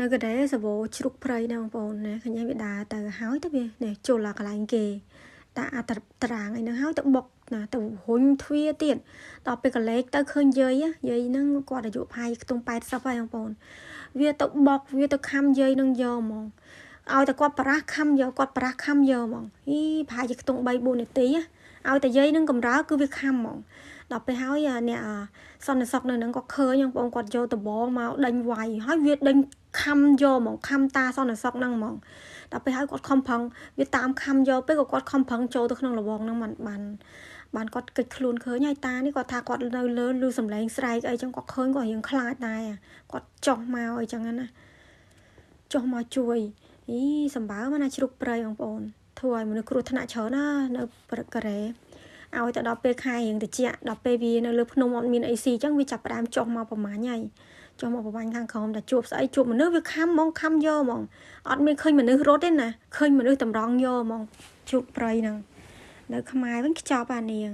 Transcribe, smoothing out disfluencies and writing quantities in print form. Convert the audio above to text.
នៅកដេសបោជ្រុកព្រៃណាបងប្អូនណាឃើញវាដើរទៅហើយទៅវានេះចូលកន្លែងគេតាអត្រាងអីហ្នឹងហើយទៅបុកណាទៅរុញទ្វាទៀតដល់ពេលកលេចទៅឃើញយាយហ្នឹងគាត់អាយុផាយខ្ទង់80ហើយបងប្អូនវាទៅបុកវាទៅខំយាយនឹងយកហ្មងឲ្យតែគាត់ប្រាស់ខំយកគាត់ប្រាស់ខំយកហ្មងផាយខ្ទង់3 4នាទីឲ្យតែយាយនឹងកំរើគឺវាខំហ្មងដល់ពេលហើយអ្នកសន្តិសុខនៅហ្នឹងគាត់ឃើញបងគាត់យកដបងមកដេញវាយហើយវាដេញខំយកហ្មងខំតាសន្តិសុខហ្នឹងហ្មងដល់ពេលហើយគាត់ខំប្រឹងវាតាមខំយកពេលគាត់ខំប្រឹងចូលទៅក្នុងរវងហ្នឹងបានគាត់កិច្ចខ្លួនឃើញហើយតានេះគាត់ថាគាត់នៅលើឮសំឡេងស្រែកអីចឹងគាត់ឃើញគាត់រៀងខ្លាចដែរគាត់ចុះមកអីចឹងណាចុះមកជួយសម្បើមកណាជ្រុកព្រៃបងប្អូនធ្វើឲ្យមនុស្សគ្រោះថ្នាក់ច្រើនណានៅប្រការ៉េឲ្យទៅដល់ពេលខែរៀងតិចដល់ពេលវានៅលើភ្នំអត់មានអីស៊ីចឹងវាចាប់ផ្ដើមចុះមកប្រមាញ់ហើយចុះមកប្រមាញ់ខាងក្រោមតែជួបស្អីជួបមនុស្សវាខំហ្មងខំយកហ្មងអត់មានឃើញមនុស្សរត់ទេណាឃើញមនុស្សតម្រង់យកហ្មងជ្រុកព្រៃហ្នឹងនៅខ្មែរវិញខ្ចប់អានាង